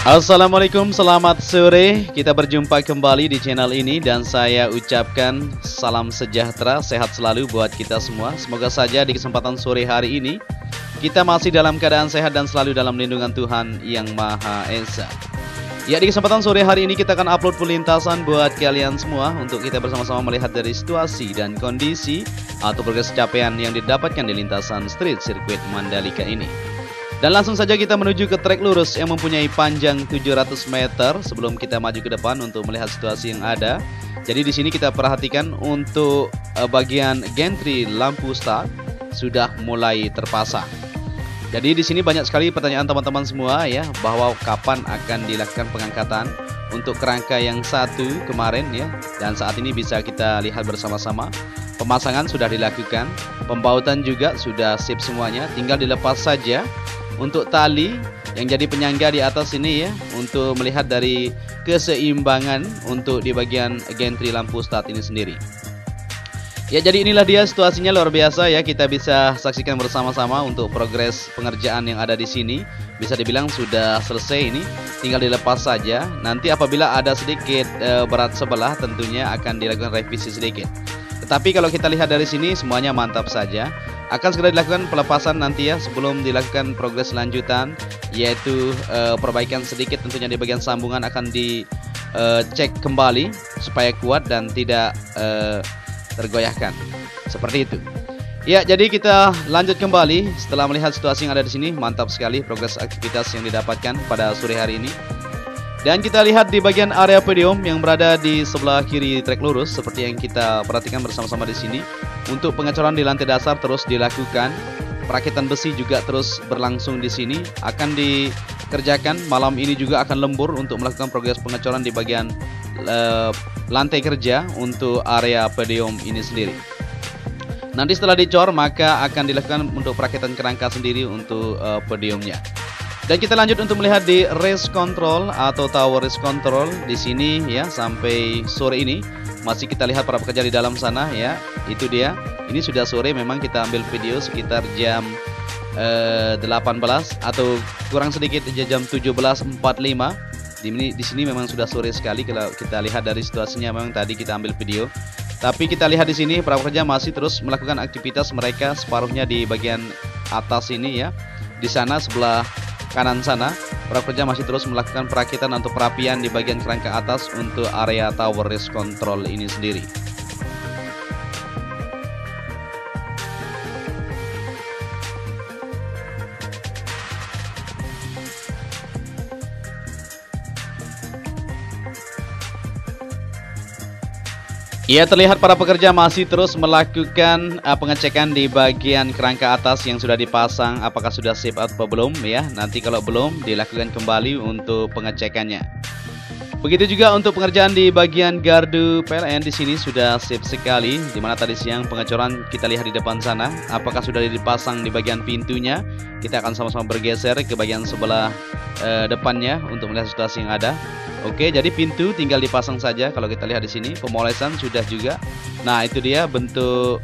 Assalamualaikum, selamat sore. Kita berjumpa kembali di channel ini dan saya ucapkan salam sejahtera, sehat selalu buat kita semua. Semoga saja di kesempatan sore hari ini kita masih dalam keadaan sehat dan selalu dalam lindungan Tuhan Yang Maha Esa. Ya, di kesempatan sore hari ini kita akan upload full lintasan buat kalian semua untuk kita bersama-sama melihat dari situasi dan kondisi atau progres capaian yang didapatkan di lintasan street sirkuit Mandalika ini. Dan langsung saja kita menuju ke trek lurus yang mempunyai panjang 700 meter sebelum kita maju ke depan untuk melihat situasi yang ada. Jadi di sini kita perhatikan untuk bagian gantry lampu start sudah mulai terpasang. Jadi di sini banyak sekali pertanyaan teman-teman semua ya, bahwa kapan akan dilakukan pengangkatan untuk kerangka yang satu kemarin ya. Dan saat ini bisa kita lihat bersama-sama. Pemasangan sudah dilakukan, pembautan juga sudah sip semuanya, tinggal dilepas saja. Untuk tali yang jadi penyangga di atas ini ya, untuk melihat dari keseimbangan untuk di bagian gantry lampu start ini sendiri. Ya, jadi inilah dia situasinya, luar biasa ya. Kita bisa saksikan bersama-sama untuk progres pengerjaan yang ada di sini. Bisa dibilang sudah selesai ini, tinggal dilepas saja. Nanti apabila ada sedikit berat sebelah tentunya akan dilakukan revisi sedikit. Tetapi kalau kita lihat dari sini semuanya mantap saja. Akan segera dilakukan pelepasan nanti ya, sebelum dilakukan progres lanjutan, yaitu perbaikan sedikit tentunya di bagian sambungan akan dicek kembali supaya kuat dan tidak tergoyahkan. Seperti itu. Ya, jadi kita lanjut kembali setelah melihat situasi yang ada di sini. Mantap sekali progres aktivitas yang didapatkan pada sore hari ini. Dan kita lihat di bagian area podium yang berada di sebelah kiri trek lurus seperti yang kita perhatikan bersama-sama di sini. Untuk pengecoran di lantai dasar terus dilakukan. Perakitan besi juga terus berlangsung di sini. Akan dikerjakan malam ini juga akan lembur untuk melakukan progres pengecoran di bagian lantai kerja untuk area podium ini sendiri. Nanti setelah dicor maka akan dilakukan untuk perakitan kerangka sendiri untuk podiumnya. Dan kita lanjut untuk melihat di race control atau tower race control di sini ya, sampai sore ini masih kita lihat para pekerja di dalam sana ya. Itu dia. Ini sudah sore, memang kita ambil video sekitar jam 18 atau kurang sedikit jam 17.45. Di sini memang sudah sore sekali kalau kita lihat dari situasinya, memang tadi kita ambil video. Tapi kita lihat di sini para pekerja masih terus melakukan aktivitas mereka separuhnya di bagian atas ini ya. Di sana sebelah kanan sana, para pekerja masih terus melakukan perakitan atau perapian di bagian kerangka atas untuk area tower race control ini sendiri. Ya, terlihat para pekerja masih terus melakukan pengecekan di bagian kerangka atas yang sudah dipasang, apakah sudah sip atau belum ya. Nanti kalau belum dilakukan kembali untuk pengecekannya. Begitu juga untuk pengerjaan di bagian gardu PLN di sini sudah sip sekali. Dimana tadi siang pengecoran kita lihat di depan sana, apakah sudah dipasang di bagian pintunya. Kita akan sama-sama bergeser ke bagian sebelah depannya untuk melihat situasi yang ada. Oke, jadi pintu tinggal dipasang saja. Kalau kita lihat di sini pemolesan sudah juga. Nah, itu dia bentuk,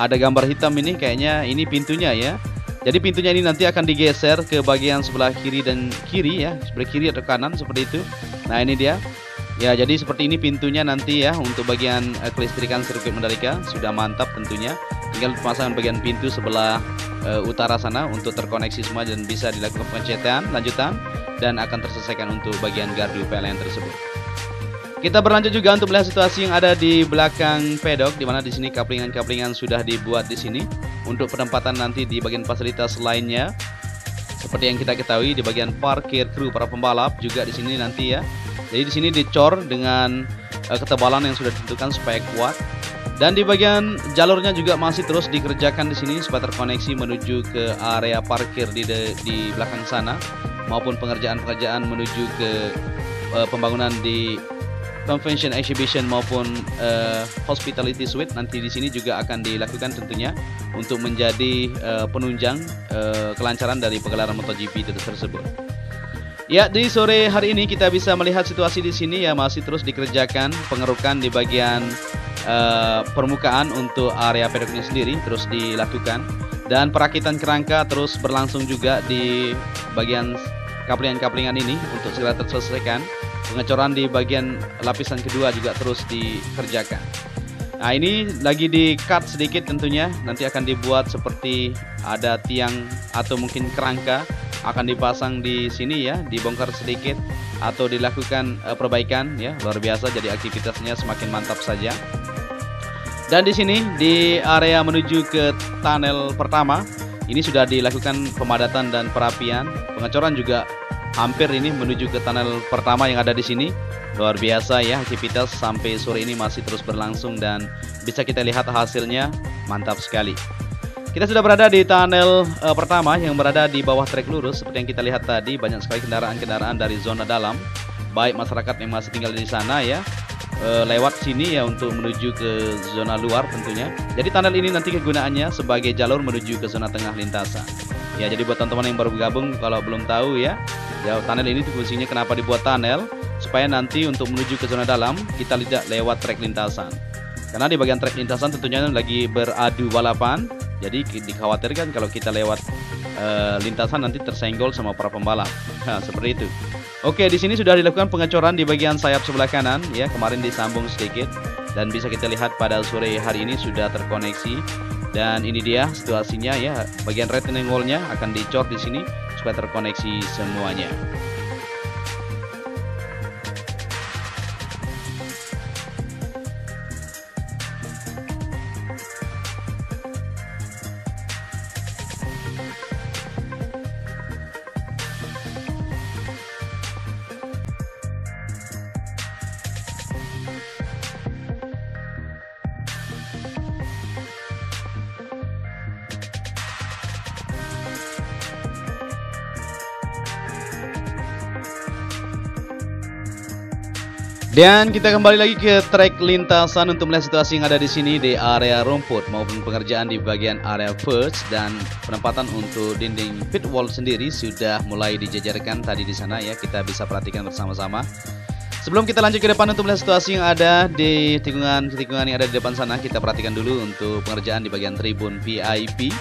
ada gambar hitam ini, kayaknya ini pintunya ya. Jadi pintunya ini nanti akan digeser ke bagian sebelah kiri dan kiri ya, sebelah kiri atau kanan seperti itu. Nah, ini dia. Ya, jadi seperti ini pintunya nanti ya untuk bagian kelistrikan sirkuit Mandalika sudah mantap tentunya. Tinggal pemasangan bagian pintu sebelah utara sana untuk terkoneksi semua dan bisa dilakukan pengecekan lanjutan dan akan terselesaikan untuk bagian gardu PLN tersebut. Kita berlanjut juga untuk melihat situasi yang ada di belakang pedok, di mana di sini kaplingan-kaplingan sudah dibuat di sini untuk penempatan nanti di bagian fasilitas lainnya. Seperti yang kita ketahui di bagian parkir kru para pembalap juga di sini nanti ya. Jadi di sini dicor dengan ketebalan yang sudah ditentukan supaya kuat. Dan di bagian jalurnya juga masih terus dikerjakan di sini supaya terkoneksi menuju ke area parkir di belakang sana, maupun pengerjaan-pengerjaan menuju ke pembangunan di convention exhibition maupun hospitality suite. Nanti di sini juga akan dilakukan tentunya untuk menjadi penunjang kelancaran dari pegelaran MotoGP tersebut. Ya, di sore hari ini kita bisa melihat situasi di sini ya, masih terus dikerjakan pengerukan di bagian permukaan untuk area pedok ini sendiri terus dilakukan, dan perakitan kerangka terus berlangsung juga di bagian kaplingan-kaplingan ini untuk segera terselesaikan. Pengecoran di bagian lapisan kedua juga terus dikerjakan. Nah, ini lagi di cut sedikit tentunya. Nanti akan dibuat seperti ada tiang atau mungkin kerangka akan dipasang di sini ya, dibongkar sedikit atau dilakukan perbaikan ya. Luar biasa, jadi aktivitasnya semakin mantap saja. Dan di sini di area menuju ke tunnel pertama ini sudah dilakukan pemadatan dan perapian. Pengecoran juga hampir ini menuju ke tunnel pertama yang ada di sini. Luar biasa ya, aktivitas sampai sore ini masih terus berlangsung dan bisa kita lihat hasilnya mantap sekali. Kita sudah berada di tunnel pertama yang berada di bawah trek lurus. Seperti yang kita lihat tadi, banyak sekali kendaraan-kendaraan dari zona dalam, baik masyarakat yang masih tinggal di sana ya, lewat sini ya untuk menuju ke zona luar tentunya. Jadi tunnel ini nanti kegunaannya sebagai jalur menuju ke zona tengah lintasan. Ya, jadi buat teman-teman yang baru bergabung kalau belum tahu ya, tunnel ini fungsinya kenapa dibuat tunnel, supaya nanti untuk menuju ke zona dalam kita tidak lewat trek lintasan. Karena di bagian trek lintasan tentunya lagi beradu balapan, jadi dikhawatirkan kalau kita lewat lintasan nanti tersenggol sama para pembalap. Nah, seperti itu. Oke, di sini sudah dilakukan pengecoran di bagian sayap sebelah kanan ya, kemarin disambung sedikit dan bisa kita lihat pada sore hari ini sudah terkoneksi. Dan ini dia situasinya ya, bagian retaining wall-nya akan dicor di sini supaya terkoneksi semuanya. Dan kita kembali lagi ke trek lintasan untuk melihat situasi yang ada di sini di area rumput maupun pengerjaan di bagian area first, dan penempatan untuk dinding pit wall sendiri sudah mulai dijajarkan tadi di sana ya, kita bisa perhatikan bersama-sama. Sebelum kita lanjut ke depan untuk melihat situasi yang ada di tikungan yang ada di depan sana, kita perhatikan dulu untuk pengerjaan di bagian tribun VIP.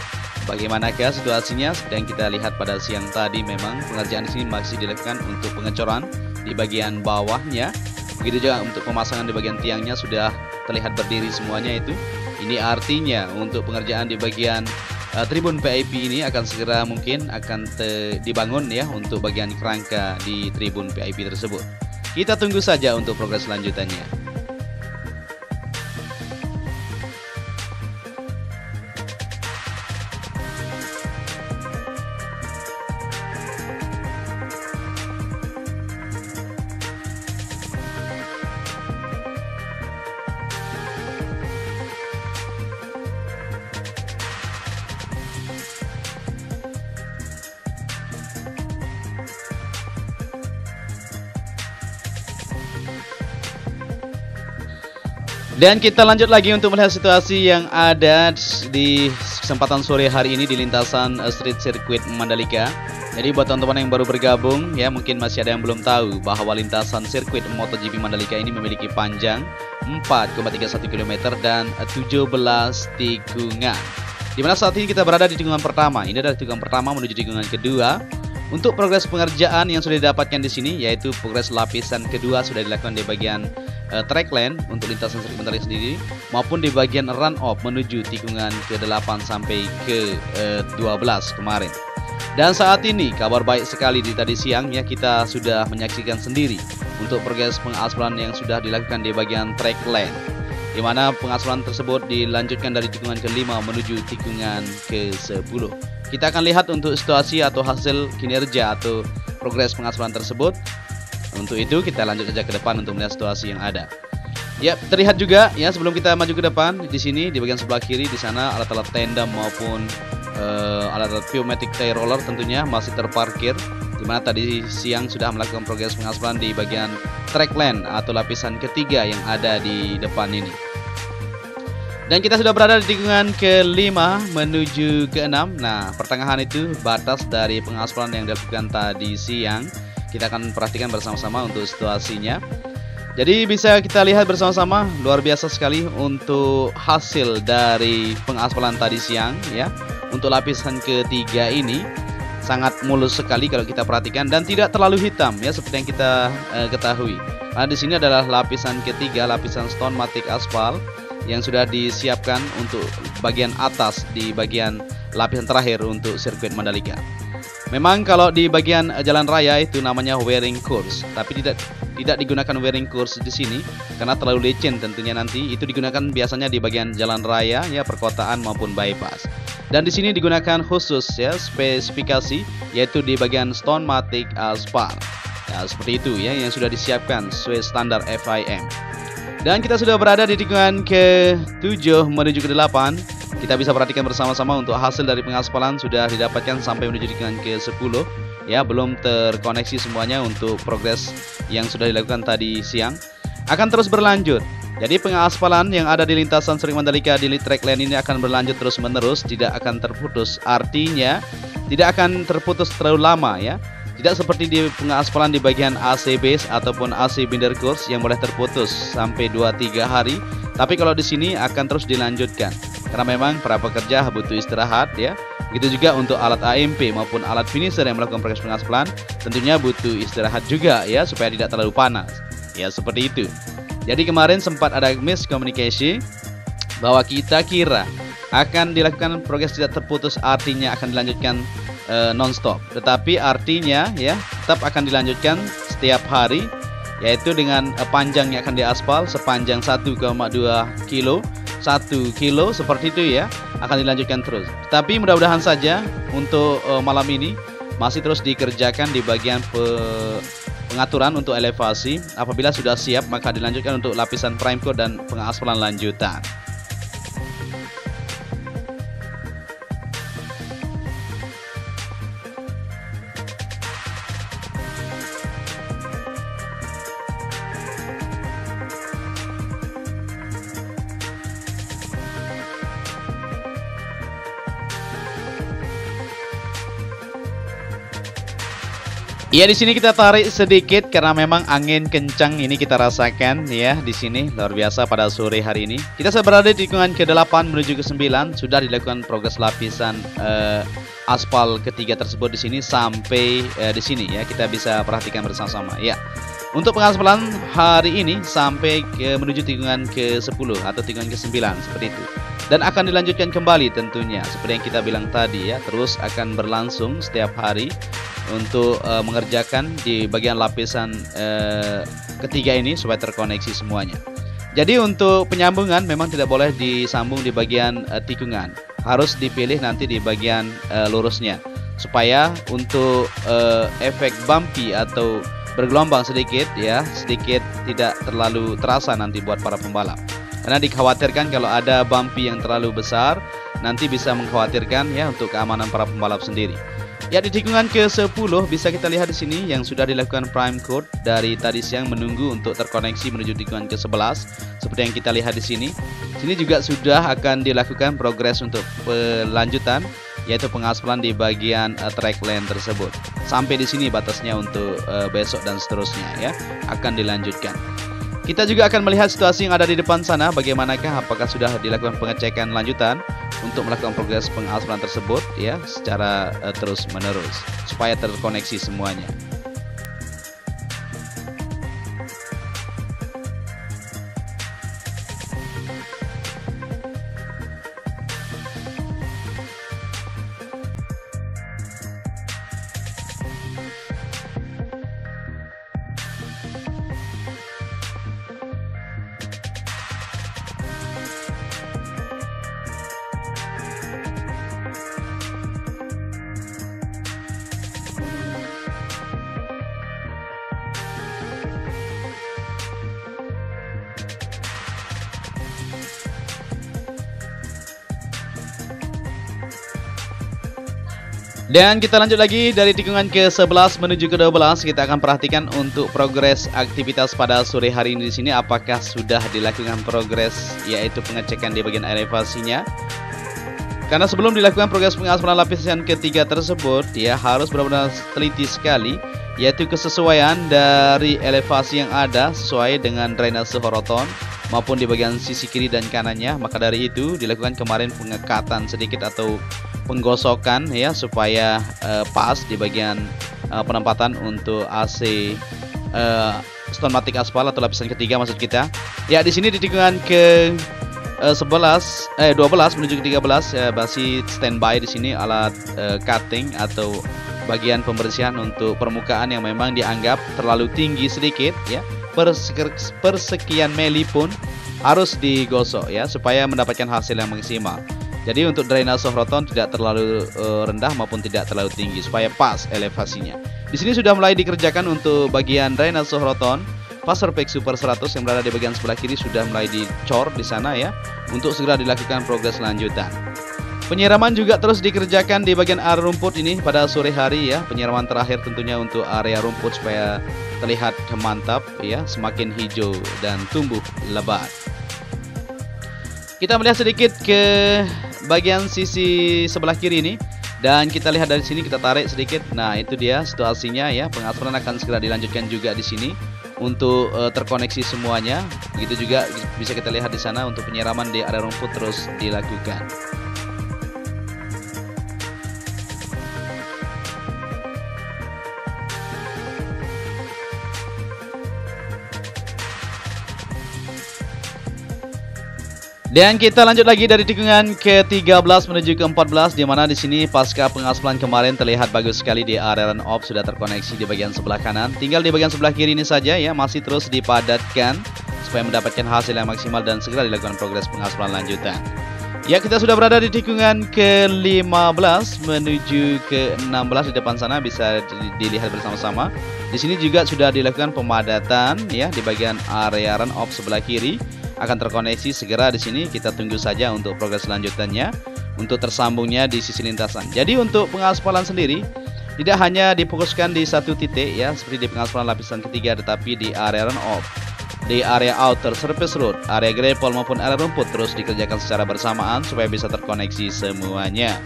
Bagaimanakah situasinya? Dan kita lihat pada siang tadi memang pengerjaan di sini masih dilakukan untuk pengecoran di bagian bawahnya. Begitu juga untuk pemasangan di bagian tiangnya sudah terlihat berdiri semuanya itu. Ini artinya untuk pengerjaan di bagian tribun VIP ini akan segera mungkin akan dibangun ya untuk bagian kerangka di tribun VIP tersebut. Kita tunggu saja untuk progres selanjutannya. Dan kita lanjut lagi untuk melihat situasi yang ada di kesempatan sore hari ini di lintasan Street Circuit Mandalika. Jadi buat teman-teman yang baru bergabung ya, mungkin masih ada yang belum tahu bahwa lintasan sirkuit MotoGP Mandalika ini memiliki panjang 4,31 km dan 17 tikungan. Dimana saat ini kita berada di tikungan pertama. Ini adalah tikungan pertama menuju tikungan kedua. Untuk progres pengerjaan yang sudah didapatkan di sini, yaitu progres lapisan kedua sudah dilakukan di bagian track lane untuk lintasan sirkuit Mandalika sendiri, maupun di bagian run off menuju tikungan ke-8 sampai ke-12 kemarin. Dan saat ini kabar baik sekali di tadi siang ya, kita sudah menyaksikan sendiri untuk progres pengaspalan yang sudah dilakukan di bagian track lane, di mana pengaspalan tersebut dilanjutkan dari tikungan ke-5 menuju tikungan ke-10. Kita akan lihat untuk situasi atau hasil kinerja atau progres pengaspalan tersebut. Untuk itu kita lanjut saja ke depan untuk melihat situasi yang ada. Ya, terlihat juga ya sebelum kita maju ke depan, di sini di bagian sebelah kiri di sana alat-alat tandem maupun alat-alat pneumatic tire roller tentunya masih terparkir, di mana tadi siang sudah melakukan progres pengaspalan di bagian track lane atau lapisan ketiga yang ada di depan ini. Dan kita sudah berada di tikungan ke-5 menuju ke-6. Nah, pertengahan itu batas dari pengaspalan yang dilakukan tadi siang. Kita akan perhatikan bersama-sama untuk situasinya. Jadi bisa kita lihat bersama-sama, luar biasa sekali untuk hasil dari pengaspalan tadi siang ya. Untuk lapisan ketiga ini sangat mulus sekali kalau kita perhatikan dan tidak terlalu hitam ya seperti yang kita ketahui. Nah, di sini adalah lapisan ketiga, lapisan stone matic aspal yang sudah disiapkan untuk bagian atas di bagian lapisan terakhir untuk sirkuit Mandalika. Memang kalau di bagian jalan raya itu namanya wearing course, tapi tidak digunakan wearing course di sini karena terlalu licin tentunya. Nanti itu digunakan biasanya di bagian jalan raya ya, perkotaan maupun bypass. Dan di sini digunakan khusus ya spesifikasi yaitu di bagian stone matic aspal. Ya, seperti itu ya yang sudah disiapkan sesuai standar FIM. Dan kita sudah berada di tikungan ke-7 menuju ke-8. Kita bisa perhatikan bersama-sama untuk hasil dari pengaspalan sudah didapatkan sampai menuju tikungan ke-10 ya, belum terkoneksi semuanya untuk progres yang sudah dilakukan tadi siang. Akan terus berlanjut. Jadi pengaspalan yang ada di lintasan sirkuit Mandalika di track lane ini akan berlanjut terus menerus, tidak akan terputus. Artinya tidak akan terputus terlalu lama ya. Tidak seperti di pengaspalan di bagian AC base ataupun AC binder course yang boleh terputus sampai 2-3 hari. Tapi kalau di sini akan terus dilanjutkan. Karena memang para pekerja butuh istirahat ya. Begitu juga untuk alat AMP maupun alat finisher yang melakukan proses pengaspalan tentunya butuh istirahat juga ya supaya tidak terlalu panas. Ya seperti itu. Jadi kemarin sempat ada miscommunication bahwa kita kira akan dilakukan progres tidak terputus, artinya akan dilanjutkan non-stop. Tetapi artinya ya tetap akan dilanjutkan setiap hari, yaitu dengan panjang yang akan diaspal sepanjang 1,2 kilo 1 kilo seperti itu ya, akan dilanjutkan terus. Tapi mudah-mudahan saja untuk malam ini masih terus dikerjakan di bagian pengaturan untuk elevasi. Apabila sudah siap maka dilanjutkan untuk lapisan prime coat dan pengaspalan lanjutan. Ya di sini kita tarik sedikit karena memang angin kencang ini kita rasakan ya di sini luar biasa pada sore hari ini. Kita sudah berada di tikungan ke-8 menuju ke-9, sudah dilakukan progres lapisan aspal ketiga tersebut di sini sampai di sini ya, kita bisa perhatikan bersama-sama ya. Untuk pengaspalan hari ini sampai menuju tikungan ke-10 atau tikungan ke-9 seperti itu. Dan akan dilanjutkan kembali tentunya seperti yang kita bilang tadi ya, terus akan berlangsung setiap hari untuk mengerjakan di bagian lapisan ketiga ini supaya terkoneksi semuanya. Jadi untuk penyambungan memang tidak boleh disambung di bagian tikungan, harus dipilih nanti di bagian lurusnya supaya untuk efek bumpy atau bergelombang sedikit ya, sedikit tidak terlalu terasa nanti buat para pembalap. Karena dikhawatirkan kalau ada bumpy yang terlalu besar nanti bisa mengkhawatirkan ya untuk keamanan para pembalap sendiri. Ya di tikungan ke-10 bisa kita lihat di sini yang sudah dilakukan prime coat dari tadi siang menunggu untuk terkoneksi menuju tikungan ke-11 seperti yang kita lihat di sini. Sini juga sudah akan dilakukan progres untuk pelanjutan yaitu pengaspalan di bagian track lane tersebut. Sampai di sini batasnya untuk besok dan seterusnya ya akan dilanjutkan. Kita juga akan melihat situasi yang ada di depan sana, bagaimanakah, apakah sudah dilakukan pengecekan lanjutan untuk melakukan progres pengaspalan tersebut ya secara terus menerus supaya terkoneksi semuanya. Dan kita lanjut lagi dari tikungan ke-11 menuju ke-12. Kita akan perhatikan untuk progres aktivitas pada sore hari ini di sini apakah sudah dilakukan progres yaitu pengecekan di bagian elevasinya. Karena sebelum dilakukan progres pengaspalan lapisan ketiga tersebut ya harus benar-benar teliti sekali yaitu kesesuaian dari elevasi yang ada sesuai dengan drainase horizontal maupun di bagian sisi kiri dan kanannya. Maka dari itu dilakukan kemarin pengekatan sedikit atau penggosokan ya, supaya pas di bagian penempatan untuk AC Stonematic aspal atau lapisan ketiga maksud kita. Ya, di sini di tikungan ke 12 menuju ke 13 ya, masih standby di sini alat cutting atau bagian pembersihan untuk permukaan yang memang dianggap terlalu tinggi sedikit ya. Persekian mili pun harus digosok ya, supaya mendapatkan hasil yang maksimal. Jadi untuk drainase roton tidak terlalu rendah maupun tidak terlalu tinggi, supaya pas elevasinya. Di sini sudah mulai dikerjakan untuk bagian drainase roton. Passerpack Super 100 yang berada di bagian sebelah kiri sudah mulai dicor di sana ya, untuk segera dilakukan progres lanjutan. Penyiraman juga terus dikerjakan di bagian area rumput ini pada sore hari ya. Penyiraman terakhir tentunya untuk area rumput supaya terlihat mantap ya, semakin hijau dan tumbuh lebat. Kita melihat sedikit ke bagian sisi sebelah kiri ini, dan kita lihat dari sini, kita tarik sedikit. Nah, itu dia situasinya ya. Pengaspalan akan segera dilanjutkan juga di sini untuk terkoneksi semuanya. Begitu juga bisa kita lihat di sana untuk penyiraman di area rumput terus dilakukan. Dan kita lanjut lagi dari tikungan ke-13 menuju ke-14, di mana di sini pasca pengaspalan kemarin terlihat bagus sekali di area run off sudah terkoneksi di bagian sebelah kanan. Tinggal di bagian sebelah kiri ini saja ya, masih terus dipadatkan supaya mendapatkan hasil yang maksimal dan segera dilakukan progres pengaspalan lanjutan. Ya, kita sudah berada di tikungan ke-15 menuju ke-16 di depan sana, bisa dilihat bersama-sama. Di sini juga sudah dilakukan pemadatan ya di bagian area run off sebelah kiri. Akan terkoneksi segera di sini, kita tunggu saja untuk progres lanjutannya untuk tersambungnya di sisi lintasan. Jadi untuk pengaspalan sendiri tidak hanya difokuskan di satu titik ya, seperti di pengaspalan lapisan ketiga, tetapi di area run off, di area outer surface road, area gravel maupun area rumput terus dikerjakan secara bersamaan supaya bisa terkoneksi semuanya.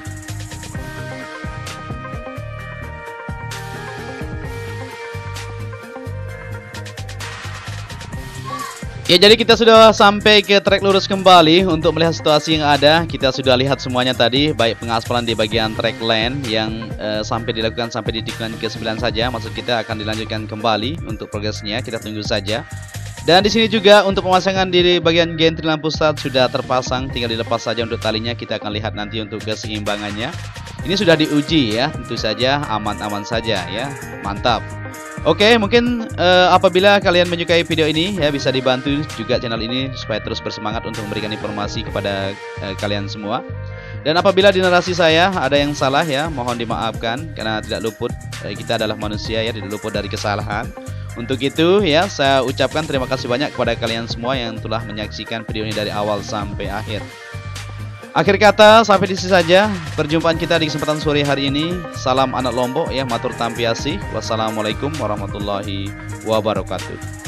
Ya, jadi kita sudah sampai ke trek lurus kembali untuk melihat situasi yang ada. Kita sudah lihat semuanya tadi, baik pengaspalan di bagian track lane yang sampai dilakukan sampai di tikungan ke-9 saja. Maksud kita akan dilanjutkan kembali untuk progresnya, kita tunggu saja. Dan di sini juga untuk pemasangan di bagian gantry lampu start sudah terpasang, tinggal dilepas saja untuk talinya. Kita akan lihat nanti untuk keseimbangannya. Ini sudah diuji ya, tentu saja aman-aman saja ya, mantap. Oke, mungkin apabila kalian menyukai video ini ya, bisa dibantu juga channel ini supaya terus bersemangat untuk memberikan informasi kepada kalian semua. Dan apabila di narasi saya ada yang salah ya, mohon dimaafkan karena tidak luput, kita adalah manusia ya, tidak luput dari kesalahan. Untuk itu ya, saya ucapkan terima kasih banyak kepada kalian semua yang telah menyaksikan video ini dari awal sampai akhir. Akhir kata, sampai di sini saja perjumpaan kita di kesempatan sore hari ini. Salam anak Lombok ya, matur tampiasi. Wassalamualaikum warahmatullahi wabarakatuh.